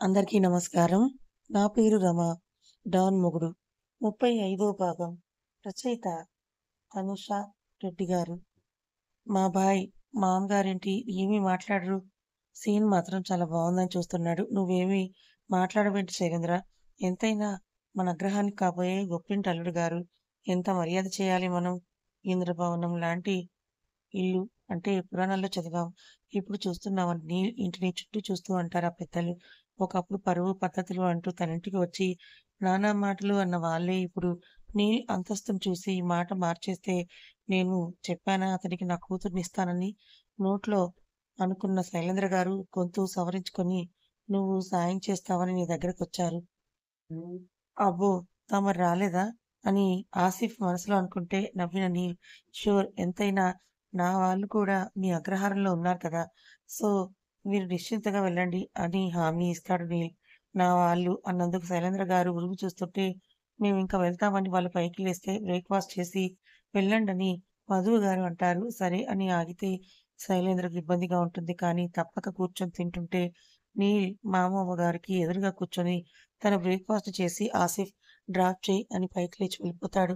అందరికీ నమస్కారం. నా పేరు రమ. డాన్ మొగుడు. 35వ భాగం. రచయిత అనుష రెడ్డి గారు. మా బాయ్ మామగారేంటి ఏమీ మాట్లాడరు? సీన్ మాత్రం చాలా బావుందని చూస్తున్నాడు. నువ్వేమీ మాట్లాడవేంటి శైలేంద్ర? ఎంతైనా మన అగ్రహానికి కాబోయే గొప్పింటి అల్లుడు గారు. ఎంత మర్యాద చేయాలి మనం? ఇంద్రభవనం లాంటి ఇల్లు అంటే పురాణాల్లో చదివాం. ఇప్పుడు చూస్తున్నామని ఇంటిని చుట్టూ చూస్తూ అంటారా పెద్దలు. ఒకప్పుడు పరువు, పద్ధతులు అంటూ తనింటికి వచ్చి నానా మాటలు అన్న వాళ్ళే ఇప్పుడు నీ అంతస్తును చూసి ఈ మాట మార్చేస్తే నేను చెప్పానా అతనికి నా కూతుర్నిస్తానని? నోట్లో అనుకున్న శైలేంద్ర గారు గొంతు సవరించుకొని నువ్వు సాయం చేస్తావని నీ దగ్గరకొచ్చారు. అబ్బో! తమరు రాలేదా? అని ఆసిఫ్ మనసులో అనుకుంటే నవ్విన నీల్ షూర్ ఎంతైనా నా వాళ్ళు కూడా మీ అగ్రహారంలో ఉన్నారు కదా! సో, మీరు నిశ్చింతగా వెళ్ళండి అని హామీ ఇస్తాడు నీల్. నా వాళ్ళు అన్నందుకు శైలేంద్ర గారు ఉరిమి చూస్తుంటే మేమింక వెళ్తామని వాళ్ళు పైకి లేస్తే బ్రేక్‌ఫాస్ట్ చేసి వెళ్ళండని మధు గారు అంటారు. సరే అని ఆగితే శైలేంద్రకి ఇబ్బందిగా ఉంటుంది. కానీ తప్పక కూర్చొని తింటుంటే నీల్ మామవ్వ గారికి ఎదురుగా కూర్చొని తన బ్రేక్‌ఫాస్ట్ చేసి ఆసిఫ్ డ్రాప్ చెయ్యి అని పైకి లేచి వెళ్ళిపోతాడు.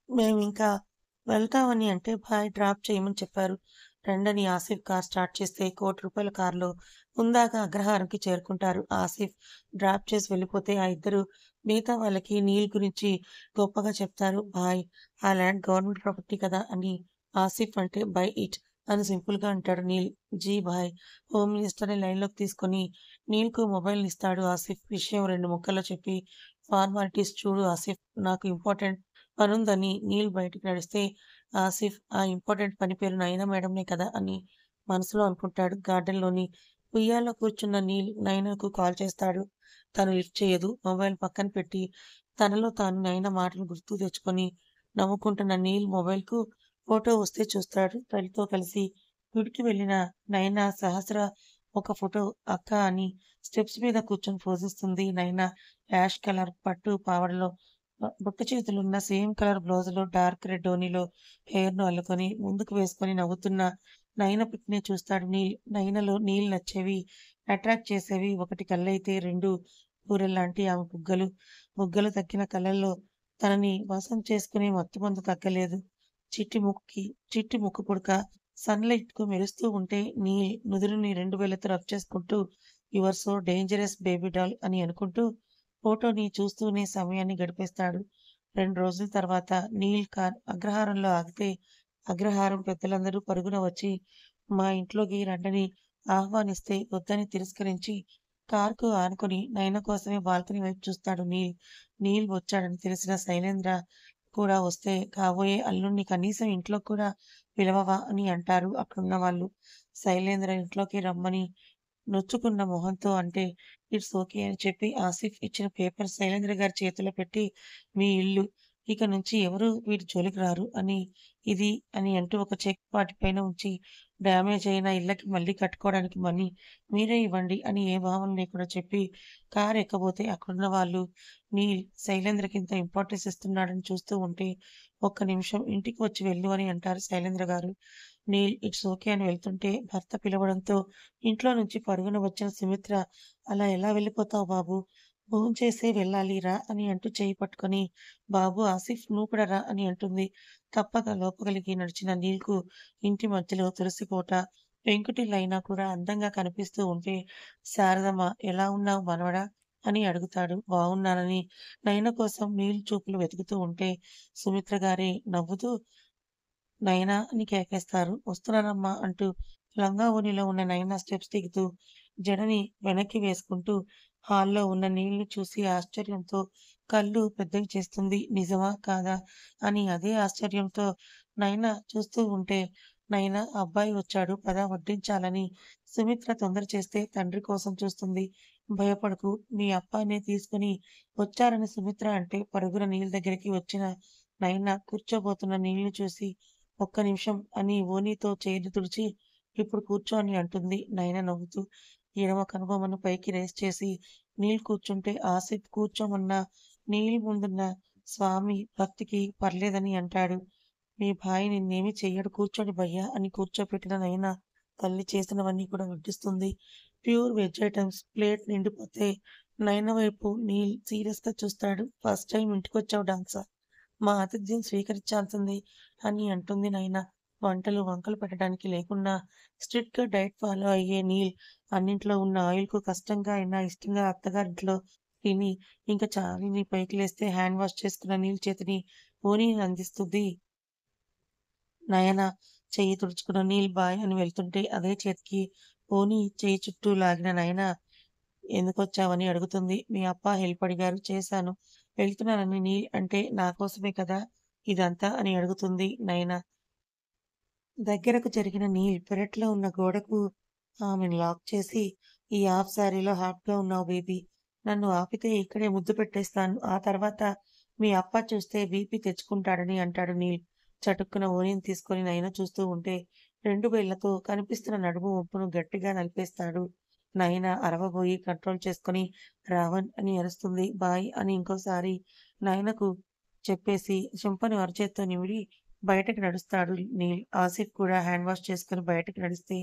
మేమింకా వెళ్తామని అంటే బాయ్ డ్రాప్ చేయమని చెప్పారు. రండని ఆసిఫ్ కార్ స్టార్ట్ చేస్తే ₹1,00,00,000 కార్‌లో హుందాగా అగ్రహారంకి చేరుకుంటారు. ఆసిఫ్ డ్రాప్ చేసి వెళ్ళిపోతే ఆ ఇద్దరు మిగతా వాళ్ళకి నీల్ గురించి గొప్పగా చెప్తారు. బాయ్ ఆ ల్యాండ్ గవర్నమెంట్ ప్రాపర్టీ కదా అని ఆసిఫ్ అంటే బై ఇట్ అని సింపుల్‌గా అంటాడు నీల్. జీ భాయ్ హోమ్ మినిస్టర్‌ని లైన్‌లోకి తీసుకొని నీల్‌కు మొబైల్‌నిస్తాడు ఆసిఫ్. విషయం 2 ముక్కల్లో చెప్పి ఫార్మాలిటీస్ చూడు ఆసిఫ్ నాకు ఇంపార్టెంట్ పనుందని నీల్ బయటికి నడిస్తే ఆసిఫ్ ఆ ఇంపార్టెంట్ పని పేరు నయన మేడంనే కదా అని మనసులో అనుకుంటాడు. గార్డెన్‌లోని ఉయ్యాల్లో కూర్చున్న నీల్ నయనకు కాల్ చేస్తాడు. తను లిఫ్ట్ చేయదు. మొబైల్ పక్కన పెట్టి తనలో తాను నయన మాటలు గుర్తుకు తెచ్చుకొని నవ్వుకుంటున్న నీల్ మొబైల్‌కు ఫోటో వస్తే చూస్తాడు. తల్లితో కలిసి గుడికి వెళ్ళిన నయన సహస్ర ఒక ఫోటో అక్క అని స్టెప్స్ మీద కూర్చొని పోజిస్తుంది. నయన యాష్ కలర్ పట్టు పావడలో బుట్ట చేతులున్న సేమ్ కలర్ బ్లౌజులో డార్క్ రెడ్ ఓణిలో హెయిర్‌ను అల్లుకొని ముందుకు వేసుకొని నవ్వుతున్న నయన పిక్‌నే చూస్తాడు నీల్. నయనలో నీల్ నచ్చేవి, అట్రాక్ట్ చేసేవి ఒకటి కళ్ళైతే 2 బూరెల్లాంటి ఆమె బుగ్గలు. బుగ్గలు తగ్గిన కళ్ళల్లో తనని వశం చేసుకునే మత్తుమందు తగ్గలేదు. చిట్టి ముక్కు పుడక సన్‌లైట్‌కు మెరుస్తూ ఉంటే నీల్ నుదురుని 2 వేళ్లతో రబ్ చేసుకుంటూ your so dangerous baby doll అని అనుకుంటూ ఫోటోని చూస్తూనే సమయాన్ని గడిపేస్తాడు. 2 రోజుల తర్వాత నీల్ కార్ అగ్రహారంలో ఆగితే, అగ్రహారం పెద్దలందరూ పరుగున వచ్చి మా ఇంట్లోకి రండని ఆహ్వానిస్తే వద్దని తిరస్కరించి కార్‌కు ఆనుకొని నయన కోసమే బాల్కనీ వైపు చూస్తాడు నీల్. నీల్ వచ్చాడని తెలిసిన శైలేంద్ర కూడా వస్తే కాబోయే అల్లుడిని కనీసం ఇంట్లోకి కూడా పిలవవా అని అంటారు అక్కడున్నవాళ్ళు. శైలేంద్ర ఇంట్లోకి రమ్మని నొచ్చుకున్న మొహంతో అంటే ఇట్స్ ఓకే అని చెప్పి ఆసిఫ్ ఇచ్చిన పేపర్ శైలేంద్ర గారి చేతిలో పెట్టి మీ ఇల్లు. ఇక నుంచి ఎవరు వీటి జోలికి రారు అని ఇది అని అంటూ ఒక చెక్ వాటిపైన ఉంచి డ్యామేజ్ అయిన ఇళ్ళకి మళ్ళీ కట్టుకోవడానికి మనీ మీరే ఇవ్వండి అని ఏ భావం లేకుండా చెప్పి కారు ఎక్కబోతే అక్కడున్న వాళ్ళు నీల్ శైలేంద్రకి ఇంత ఇంపార్టెన్స్ ఇస్తున్నాడని చూస్తూ ఉంటే ఒక్క నిమిషం ఇంటికి వచ్చి వెళ్ళు అని అంటారు శైలేంద్ర గారు. నీల్ ఇట్స్ ఓకే అని వెళ్తుంటే భర్త పిలవడంతో ఇంట్లో నుంచి పరుగున వచ్చిన సుమిత్ర అలా ఎలా వెళ్ళిపోతావు బాబు? భోంచేసే వెళ్ళాలి రా అని అంటూ చెయ్యి పట్టుకొని బాబు ఆసిఫ్ నువ్వు కూడా రా అని అంటుంది. తప్పక లోపలికి నడిచిన నీల్‌కు ఇంటి మధ్యలో తులసి కోట, పెంకుటిల్లయినా కూడా అందంగా కనిపిస్తూ ఉంటే శారదమ్మ ఎలా ఉన్నావు మనవడా? అని అడుగుతాడు. బాగున్నానని నయన కోసం నీల్ చూపులు వెతుకుతూ ఉంటే సుమిత్ర గారే నవ్వుతూ నయనా అని కేకేస్తారు. వస్తున్నానమ్మా అంటూ లంగా ఓణిలో ఉన్న నయన స్టెప్స్ దిగుతూ జడని వెనక్కి వేసుకుంటూ హాల్‌లో ఉన్న నీల్‌ని చూసి ఆశ్చర్యంతో కళ్ళు పెద్దవి చేస్తుంది. నిజమా? కాదా? అని అదే ఆశ్చర్యంతో నయన చూస్తూ ఉంటే నయన అబ్బాయి వచ్చాడు పద వడ్డించాలని సుమిత్ర తొందర చేస్తే తండ్రి కోసం చూస్తుంది. భయపడకు మీ అబ్బాయినే తీసుకొని వచ్చారని సుమిత్ర అంటే పరుగున నీల్ దగ్గరికి వచ్చిన నయన కూర్చోబోతున్న నీల్‌ని చూసి ఒక్క నిమిషం అని ఓణీతో చేయి తుడిచి ఇప్పుడు కూర్చో అని అంటుంది నయన నవ్వుతూ. ఎడమ కనుబొమ్మను పైకి రైజ్ చేసి నీల్ కూర్చుంటే ఆసిఫ్ కూర్చోమన్నా నీల్ ముందున్న స్వామి భక్తికి పర్లేదని అంటాడు. మీ భాయి నిన్నేమి చెయ్యడు కూర్చోండి భయ్యా అని కూర్చోపెట్టిన నయన తల్లి చేసినవన్నీ కూడా వడ్డిస్తుంది. ప్యూర్ వెజ్ ఐటమ్స్ ప్లేట్ నిండిపోతే నయన వైపు నీల్ సీరియస్‌గా చూస్తాడు. "ఫస్ట్ టైమ్ ఇంటికొచ్చావు డాన్సా? మా ఆతిథ్యం స్వీకరించాల్సింది" అని అంటుంది నయన. వంటలు వంకలు పెట్టడానికి లేకుండా స్ట్రిక్ట్‌గా డైట్ ఫాలో అయ్యే నీల్ అన్నింట్లో ఉన్న ఆయిల్‌కు కష్టంగా అయినా ఇష్టంగా అత్తగారింట్లో తిని ఇంక చాలని పైకి లేస్తే హ్యాండ్ వాష్ చేసుకున్న నీల్ చేతిని ఓణీని అందిస్తుంది నయన. చెయ్యి తుడుచుకున్న నీల్ బాయ్ అని వెళ్తుంటే అదే చేతికి ఓణి చెయ్యి చుట్టూ లాగిన నయన ఎందుకొచ్చావని అడుగుతుంది. మీ అప్ప హెల్ప్ అడిగారు చేశాను. వెళ్తున్నానని నీల్ అంటే నా కోసమే కదా ఇదంతా అని అడుగుతుంది నయన. దగ్గరకు జరిగిన నీల్ పెరట్లో ఉన్న గోడకు ఆమెను లాక్ చేసి ఈ హాఫ్ శారీలో హాట్‌గా ఉన్నావు బేబీ. నన్ను ఆపితే ఇక్కడే ముద్దు పెట్టేస్తాను. ఆ తర్వాత మీ అప్ప చూస్తే బీపీ తెచ్చుకుంటాడని అంటాడు నీల్. చటుక్కున ఓణీని తీసుకొని నయన చూస్తూ ఉంటే 2 వేళ్లతో కనిపిస్తున్న నడుము వంపును గట్టిగా నలిపేస్తాడు. నయన అరవబోయి కంట్రోల్ చేసుకొని రావణ్ అని అరుస్తుంది. బాయ్ అని ఇంకోసారి నయనకు చెప్పేసి చెంపను అరచేత్తో నిమిరి బయటకి నడుస్తాడు నీల్. ఆసిఫ్ కూడా హ్యాండ్ వాష్ చేసుకొని బయటకి నడిస్తే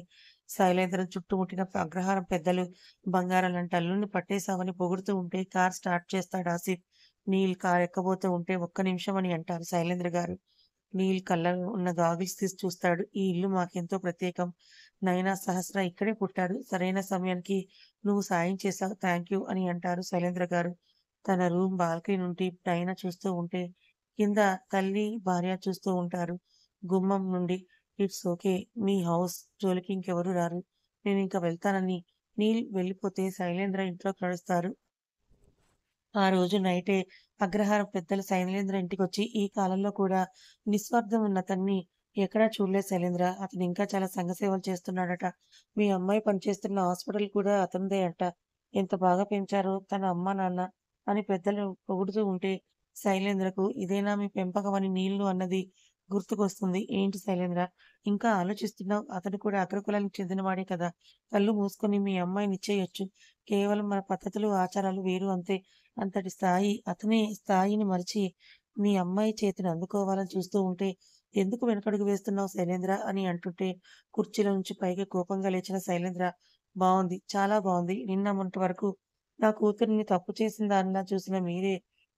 శైలేంద్రం చుట్టుముట్టిన అగ్రహారం పెద్దలు బంగారాలంట అల్లుడిని పట్టేశామని పొగుడుతూ ఉంటే కార్ స్టార్ట్ చేస్తాడు ఆసిఫ్. నీల్ కార్ ఎక్కబోతూ ఉంటే ఒక్క నిమిషం అని అంటారు శైలేంద్ర గారు. నీల్ కళ్ళలో ఉన్న గాగిల్స్ తీసి చూస్తాడు. ఈ ఇల్లు మాకెంతో ప్రత్యేకం. నయనా సహస్ర ఇక్కడే పుట్టాడు. సరైన సమయానికి నువ్వు సాయం చేశావు. థాంక్యూ అని అంటారు శైలేంద్ర గారు. తన రూమ్ బాల్కనీ నుండి నయన చూస్తూ ఉంటే కింద తల్లి, భార్య చూస్తూ ఉంటారు. గుమ్మం నుండి ఇట్స్ ఓకే. మీ హౌస్ జోలికి ఇంకెవరూ రారు. నేనింక వెళ్తానని నీల్ వెళ్ళిపోతే శైలేంద్ర ఇంట్లోకి నడుస్తారు. ఆ రోజు నైటే అగ్రహారం పెద్దలు శైలేంద్ర ఇంటికొచ్చి ఈ కాలంలో కూడా నిస్వార్థం ఉన్న అతన్ని ఎక్కడా చూడలేదు శైలేంద్ర. అతను ఇంకా చాలా సంఘ సేవలు చేస్తున్నాడట. మీ అమ్మాయి పనిచేస్తున్న హాస్పిటల్ కూడా అతనిదే అంట. ఎంత బాగా పెంచారో తన అమ్మా నాన్న అని పెద్దలు పొగుడుతూ ఉంటే శైలేంద్రకు ఇదేనా మీ పెంపకం అని నీళ్లు అన్నది గుర్తుకొస్తుంది. ఏంటి శైలేంద్ర ఇంకా ఆలోచిస్తున్నావు? అతను కూడా అగ్రకులానికి చెందినవాడే కదా. కళ్ళు మూసుకొని మీ అమ్మాయినిచ్చేయొచ్చు. కేవలం మన పద్ధతులు, ఆచారాలు వేరు అంతే. అంతటి స్థాయి అతనే స్థాయిని మరిచి మీ అమ్మాయి చేతిని అందుకోవాలని చూస్తూ ఉంటే ఎందుకు వెనకడుగు వేస్తున్నావు శైలేంద్ర అని అంటుంటే కుర్చీలో నుంచి పైకి కోపంగా లేచిన శైలేంద్ర బావుంది. చాలా బావుంది. నిన్న మొన్నటి వరకు నా కూతురిని తప్పు చేసిన దానిలా చూసిన మీరే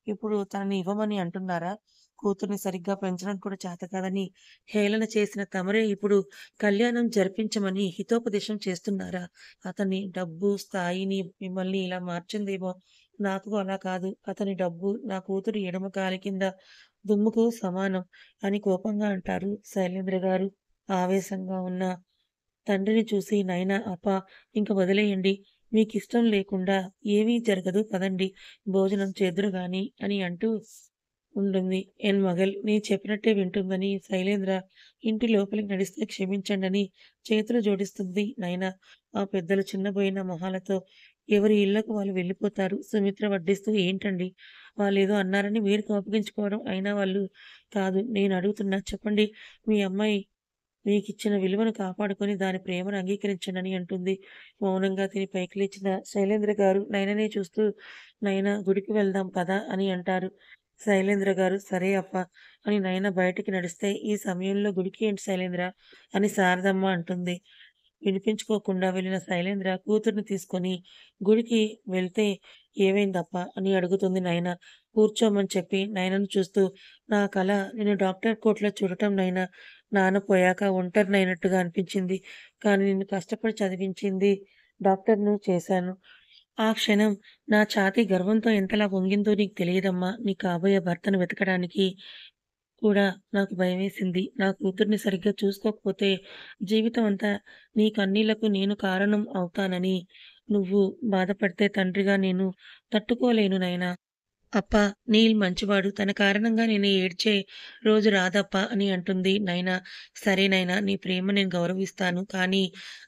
ఇప్పుడు తనని ఇవ్వమని అంటున్నారా? కూతుర్ని సరిగ్గా పెంచడం కూడా చేత కాదని హేళన చేసిన తమరే ఇప్పుడు కళ్యాణం జరిపించమని హితోపదేశం చేస్తున్నారా? అతని డబ్బు, స్థాయిని మిమ్మల్ని ఇలా మార్చిందేమో నాకు అలా కాదు. అతని డబ్బు నా కూతురు ఎడమ కాలి కింద దుమ్ముకు సమానం అని కోపంగా అంటారు శైలేంద్ర గారు. ఆవేశంగా ఉన్న తండ్రిని చూసి నైనా అప్పా ఇంక వదిలేయండి. మీకిష్టం లేకుండా ఏమీ జరగదు పదండి. భోజనం చేద్దురు గాని అని అంటూ ఉంటుంది. ఎన్ మగల్ నేను చెప్పినట్టే వింటుందని శైలేంద్ర ఇంటి లోపలికి నడిస్తే క్షమించండని చేతులు జోడిస్తుంది నైనా. ఆ పెద్దలు చిన్నబోయిన మొహాలతో ఎవరి ఇళ్ళకు వాళ్ళు వెళ్ళిపోతారు. సుమిత్ర వడ్డిస్తూ ఏంటండి వాళ్ళేదో అన్నారని మీరు కోపగించుకోవడం. అయినా వాళ్ళు కాదు నేను అడుగుతున్నా చెప్పండి మీ అమ్మాయి మీకిచ్చిన విలువను కాపాడుకొని దాని ప్రేమను అంగీకరించండని అంటుంది. మౌనంగా తిని పైకి లేచిన శైలేంద్ర గారు నయననే చూస్తూ నయన గుడికి వెళ్దాం పద అని అంటారు. శైలేంద్ర గారు సరే అప్పా! అని నయన బయటికి నడిస్తే ఈ సమయంలో గుడికి ఏంటి శైలేంద్ర అని శారదమ్మ అంటుంది. వినిపించుకోకుండా వెళ్ళిన శైలేంద్ర కూతుర్ని తీసుకొని గుడికి వెళ్తే ఏమైందప్పా అని అడుగుతుంది నయన. కూర్చోమని చెప్పి నయనను చూస్తూ నా కల నిన్ను డాక్టర్ కోట్‌లో చూడటం నయన. నాన్న పోయాక ఒంటరినైనట్టుగా అనిపించింది. కానీ నిన్ను కష్టపడి చదివించింది డాక్టర్‌ను చేశాను. ఆ క్షణం నా ఛాతీ గర్వంతో ఎంతలా పొంగిందో నీకు తెలియదమ్మా. నీ కాబోయే భర్తను వెతకడానికి కూడా నాకు భయమేసింది. నా కూతుర్ని సరిగ్గా చూసుకోకపోతే జీవితం అంతా నీ కన్నీళ్లకు నేను కారణం అవుతానని నువ్వు బాధపడితే తండ్రిగా నేను తట్టుకోలేను నాయనా. అప్పా! నీల్ మంచివాడు. తన కారణంగా నేను ఏడ్చే రోజు రాదప్పా అని అంటుంది నైనా. సరే నైనా నీ ప్రేమ నేను గౌరవిస్తాను. కానీ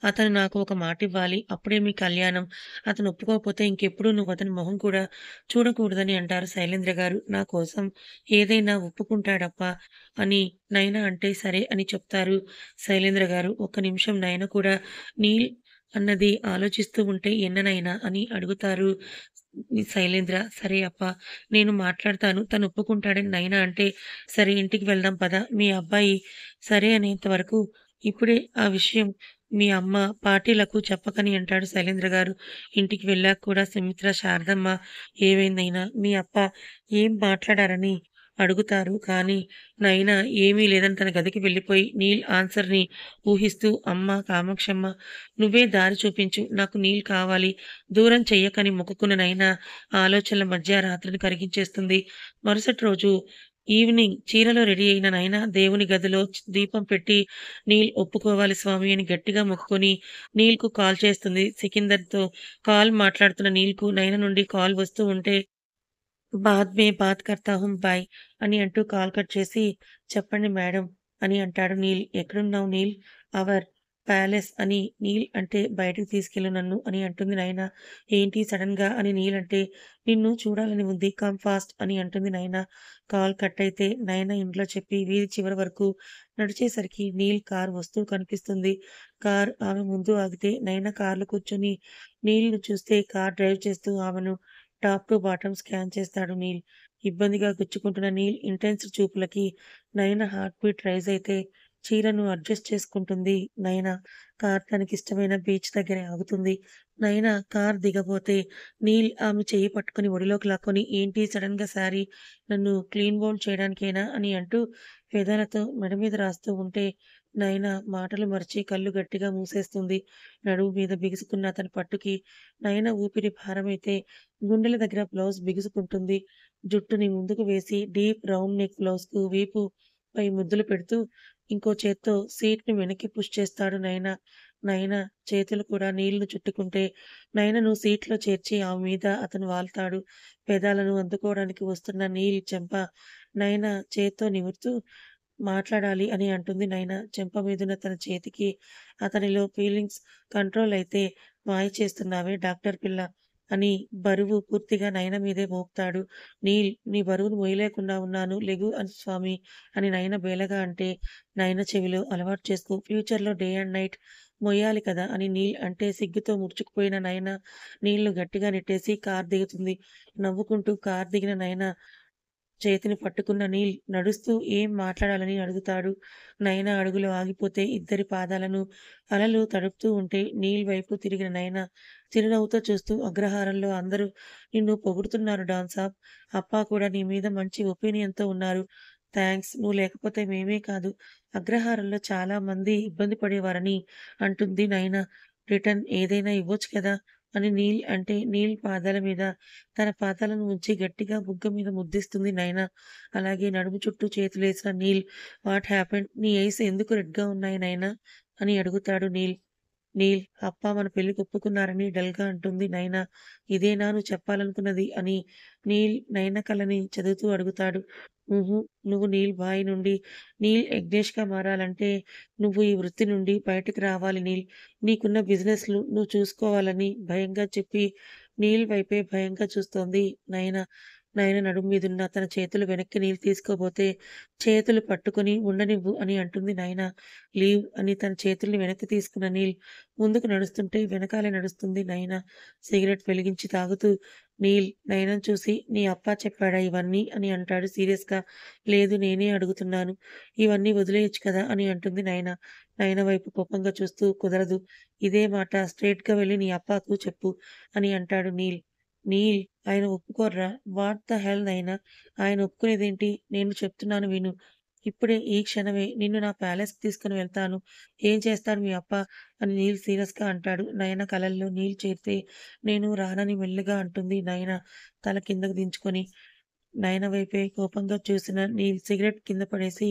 అతను నాకు ఒక మాటివ్వాలి. అప్పుడే మీ కళ్యాణం. అతను ఒప్పుకోకపోతే ఇంకెప్పుడు నువ్వు అతని మొహం కూడా చూడకూడదని అంటారు శైలేంద్ర గారు. నా కోసం ఏదైనా ఒప్పుకుంటాడప్పా అని నైనా అంటే సరే అని చెప్తారు శైలేంద్ర గారు. ఒక్క నిమిషం నయన కూడా నీల్ అన్నది ఆలోచిస్తూ ఉంటే ఎన్ననైనా అని అడుగుతారు శైలేంద్ర. సరే అప్పా! నేను మాట్లాడతాను. తను ఒప్పుకుంటాడని నైనా అంటే, సరే ఇంటికి వెళ్దాం పద. మీ అబ్బాయి సరే అనేంత వరకు ఇప్పుడే ఆ విషయం మీ అమ్మ పార్టీలకు చెప్పకని అంటాడు శైలేంద్ర గారు. ఇంటికి వెళ్ళాక కూడా సుమిత్ర, శారదమ్మ ఏమైందైనా మీ అప్ప ఏం మాట్లాడారని అడుగుతారు. కానీ నైనా ఏమీ లేదని తన గదికి వెళ్ళిపోయి నీల్ ఆన్సర్‌ని ఊహిస్తూ అమ్మ కామాక్షమ్మ నువ్వే దారి చూపించు. నాకు నీల్ కావాలి. దూరం చెయ్యకని మొక్కుకున్న నైనా ఆలోచనల మధ్య రాత్రిని కరిగించేస్తుంది. మరుసటి రోజు ఈవినింగ్ చీరలో రెడీ అయిన నైనా దేవుని గదిలో దీపం పెట్టి నీల్ ఒప్పుకోవాలి స్వామి అని గట్టిగా మొక్కుకొని నీల్‌కు కాల్ చేస్తుంది. సికిందర్‌తో కాల్ మాట్లాడుతున్న నీల్‌కు నయన నుండి కాల్ వస్తూ ఉంటే బాద్ మే బాత్ కర్తా హూँ బాయ్ అని అంటూ కాల్ కట్ చేసి చెప్పండి మేడం అని అంటాడు నీల్. ఎక్కడున్నావు నీల్? అవర్ ప్యాలెస్ అని నీల్ అంటే బయటకి తీసుకెళ్ళు నన్ను అని అంటుంది నయన. ఏంటి సడన్‌గా అని నీల్ అంటే నిన్ను చూడాలని ఉంది కమ్ ఫాస్ట్ అని అంటుంది నయన. కాల్ కట్ అయితే నయన ఇంట్లో చెప్పి వీధి చివరి వరకు నడిచేసరికి నీల్ కార్ వస్తూ కనిపిస్తుంది. కార్ ఆమె ముందు ఆగితే నయన కార్‌లో కూర్చొని నీల్‌ని చూస్తే కార్ డ్రైవ్ చేస్తూ ఆమెను టాప్ టు బాటమ్ స్కాన్ చేస్తాడు నీల్. ఇబ్బందిగా గుచ్చుకుంటున్న నీల్ ఇంటెన్స్ చూపులకి నయన హార్ట్ బీట్ రైజ్ అయితే చీరను అడ్జస్ట్ చేసుకుంటుంది నయన. కార్ తనకిష్టమైన బీచ్ దగ్గర ఆగుతుంది. నయన కార్ దిగబోతే నీల్ ఆమె చెయ్యి పట్టుకొని ఒడిలోకి లాక్కొని ఏంటి సడన్‌గా శారీ నన్ను క్లీన్ బౌల్ చేయడానికేనా అని అంటూ పెదాలతో మెడ మీద రాస్తూ ఉంటే నయన మాటలు మరిచి కళ్ళు గట్టిగా మూసేస్తుంది. నడుము మీద బిగుసుకున్న అతని పట్టుకి నయన ఊపిరి భారమైతే గుండెల దగ్గర బ్లౌజ్ బిగుసుకుంటుంది. జుట్టుని ముందుకు వేసి డీప్ రౌండ్ నెక్ బ్లౌజ్‌కు వీపుపై ముద్దులు పెడుతూ ఇంకో చేత్తో సీట్‌ని వెనక్కి పుష్ చేస్తాడు నయన. నయన చేతులు కూడా నీళ్లు చుట్టుకుంటే నయనను సీట్‌లో చేర్చి ఆమె మీద అతను వాల్తాడు. పెదాలను అందుకోవడానికి వస్తున్న నీల్ చెంప నయన చేత్తో నిమురుతూ మాట్లాడాలి అని అంటుంది నైనా. చెంప మీదున్న తన చేతికి అతనిలో ఫీలింగ్స్ కంట్రోల్ అయితే మాయ చేస్తున్నావే డాక్టర్ పిల్ల అని బరువు పూర్తిగా నయన మీదే మోపుతాడు. నీల్ నీ బరువును మోయలేకుండా ఉన్నాను లెగు అని స్వామి అని నయన బేలగా అంటే నయన చెవిలో అలవాటు చేసుకో ఫ్యూచర్‌లో డే అండ్ నైట్ మొయ్యాలి కదా అని నీల్ అంటే సిగ్గుతో ముడుచుకుపోయిన నయన నీళ్లు గట్టిగా నెట్టేసి కారు దిగుతుంది. నవ్వుకుంటూ కారు దిగిన నయన చేతిని పట్టుకున్న నీల్ నడుస్తూ ఏం మాట్లాడాలని అడుగుతాడు. నయన అడుగులు ఆగిపోతే ఇద్దరి పాదాలను అలలు తడుపుతూ ఉంటే నీల్ వైపు తిరిగిన నయన చిరునవ్వుతో చూస్తూ అగ్రహారంలో అందరూ నిన్ను పొగుడుతున్నారు డాన్ సాబ్. అప్పా కూడా నీ మీద మంచి ఒపీనియన్‌తో ఉన్నారు. థాంక్స్. నువ్వు లేకపోతే మేమే కాదు అగ్రహారంలో చాలా మంది ఇబ్బంది పడేవారని అంటుంది నయన. రిటర్న్ ఏదైనా ఇవ్వొచ్చు కదా! అని నీల్ అంటే నీల్ పాదాల మీద తన పాదాలను ఉంచి గట్టిగా బుగ్గ మీద ముద్దిస్తుంది నయన. అలాగే నడుము చుట్టూ చేతులేసిన నీల్ వాట్ హ్యాపెండ్? నీ ఐస్ ఎందుకు రెడ్‌గా ఉన్నాయి నయన? అని అడుగుతాడు నీల్. నీల్ అప్ప మన పెళ్ళికి ఒప్పుకున్నారని డల్‌గా అంటుంది నయన. ఇదేనా నువ్వు చెప్పాలనుకున్నది? అని నీల్ నయన కళ్ళని చదువుతూ అడుగుతాడు. హుహు. నువ్వు నీల్ బాయ్ నుండి నీల్ యజ్ఞేష్‌గా మారాలంటే నువ్వు ఈ వృత్తి నుండి బయటకు రావాలి నీల్. నీకున్న బిజినెస్‌లు నువ్వు చూసుకోవాలని భయంగా చెప్పి నీల్ వైపే భయంగా చూస్తోంది నయన. నయన నడుము మీదున్న తన చేతులు వెనక్కి నీల్ తీసుకోబోతే చేతులు పట్టుకొని ఉండనివ్వు అని అంటుంది నయన. లీవ్ అని తన చేతుల్ని వెనక్కి తీసుకున్న నీల్ ముందుకు నడుస్తుంటే వెనకాలే నడుస్తుంది నయన. సిగరెట్ వెలిగించి తాగుతూ నీల్ నయనను చూసి నీ అప్పా చెప్పాడా ఇవన్నీ అని అంటాడు సీరియస్‌గా. లేదు నేనే అడుగుతున్నాను. ఇవన్నీ వదిలేయొచ్చు కదా అని అంటుంది నయన. నయన వైపు కోపంగా చూస్తూ కుదరదు. ఇదే మాట స్ట్రెయిట్‌గా వెళ్లి నీ అప్పాకు చెప్పు అని అంటాడు నీల్. నీల్ ఆయన ఒప్పుకోర్రా! వాట్ ద హెల్ నైనా! ఆయన ఒప్పుకునేదేంటి? నేను చెప్తున్నాను విను. ఇప్పుడే ఈ క్షణమే నిన్ను నా ప్యాలెస్‌కి తీసుకొని వెళ్తాను. ఏం చేస్తాడు మీ అప్ప? అని నీల్ సీరియస్‌గా అంటాడు. నయన కళ్ళల్లో నీళ్ళు చేరితే నేను రానని మెల్లిగా అంటుంది నయన తల కిందకు దించుకొని. నయన వైపే కోపంగా చూసిన నీల్ సిగరెట్ కింద పడేసి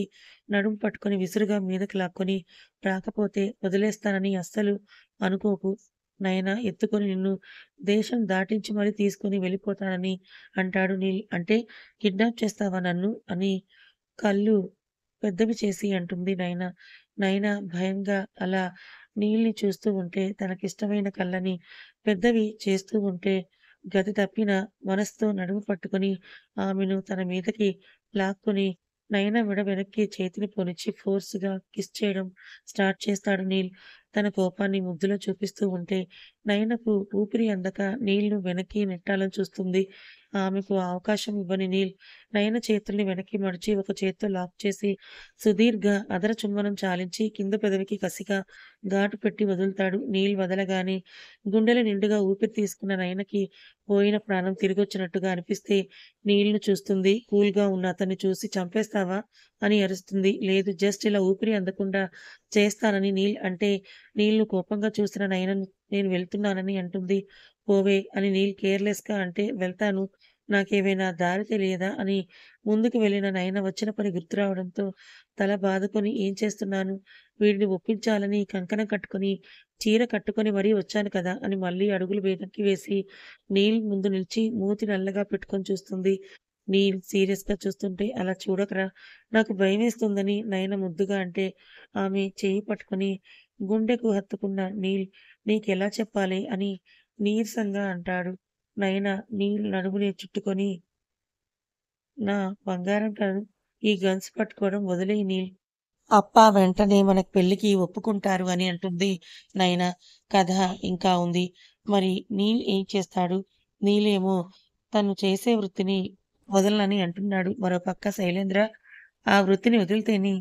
నడుము పట్టుకొని విసురుగా మీదకి లాక్కొని రాకపోతే వదిలేస్తానని అస్సలు అనుకోకు. నయన ఎత్తుకొని నిన్ను దేశం దాటించి మరీ తీసుకొని వెళ్ళిపోతానని అంటాడు నీల్. అంటే కిడ్నాప్ చేస్తావా నన్ను? అని కళ్ళు పెద్దవి చేసి అంటుంది నయన. నయన భయంగా అలా నీల్‌ని చూస్తూ ఉంటే తనకిష్టమైన కళ్ళని పెద్దవి చేస్తూ ఉంటే గతి తప్పిన మనసుతో నడుము పట్టుకొని ఆమెను తన మీదకి లాక్కొని నయన మెడ వెనక్కి చేతిని పోనిచ్చి ఫోర్స్‌గా కిస్ చేయడం స్టార్ట్ చేస్తాడు నీల్. తన కోపాన్ని ముద్దులో చూపిస్తూ ఉంటే నయనకు ఊపిరి అందక నీల్‌ను వెనక్కి నెట్టాలని చూస్తుంది. ఆమెకు ఆ అవకాశం ఇవ్వని నీల్ నయన చేతుల్ని వెనక్కి మడిచి ఒక చేత్తో లాక్ చేసి సుదీర్ఘ అదర చుంబనం చాలించి కింద పెదవికి కసిగా ఘాటు పెట్టి వదులుతాడు. నీల్ వదలగానే గుండెల నిండుగా ఊపిరి తీసుకున్న నయనకి పోయిన ప్రాణం తిరిగొచ్చినట్టుగా అనిపిస్తే నీల్‌ను చూస్తుంది. కూల్‌గా ఉన్న అతన్ని చూసి చంపేస్తావా? అని అరుస్తుంది. లేదు జస్ట్ ఇలా ఊపిరి అందకుండా చేస్తానని నీల్ అంటే నీల్‌ను కోపంగా చూసిన నయన నేను వెళ్తున్నానని అంటుంది. పోవే అని నీల్ కేర్‌లెస్‌గా అంటే వెళ్తాను. నాకేమైనా దారి తెలియదా? అని ముందుకు వెళ్ళిన నయన వచ్చిన పని గుర్తు రావడంతో తల బాదుకొని ఏం చేస్తున్నాను? వీడిని ఒప్పించాలని కంకణం కట్టుకొని, చీర కట్టుకొని మరీ వచ్చాను కదా! అని మళ్ళీ అడుగులు వెనక్కి వేసి నీల్ ముందు నిలిచి మూతి నల్లగా పెట్టుకొని చూస్తుంది. నీల్ సీరియస్‌గా చూస్తుంటే అలా చూడకురా! నాకు భయమేస్తుందని నయన ముద్దుగా అంటే ఆమె చెయ్యి పట్టుకొని గుండెకు హత్తుకున్న నీల్ నీకెలా చెప్పాలే అని నీరసంగా అంటాడు. నయన నీల్ నడుముని చుట్టుకొని నా బంగారం కదూ! ఈ గన్స్ పట్టుకోవడం వదిలేయ్ నీల్. అప్ప వెంటనే మనకు పెళ్ళికి ఒప్పుకుంటారు అని అంటుంది నయన. కథ ఇంకా ఉంది. మరి నీల్ ఏం చేస్తాడు? నీలేమో తను చేసే వృత్తిని వదలనని అంటున్నాడు. మరోపక్క శైలేంద్ర ఆ వృత్తిని వదిలితేనే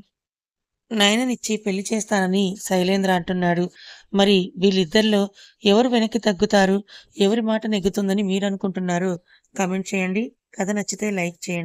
నయననిచ్చి పెళ్లి చేస్తానని శైలేంద్ర అంటున్నాడు. మరి వీళ్ళిద్దరిలో ఎవరు వెనక్కి తగ్గుతారు? ఎవరి మాట నెగ్గుతుందని మీరనుకుంటున్నారో కామెంట్ చేయండి. కథ నచ్చితే లైక్ చేయండి.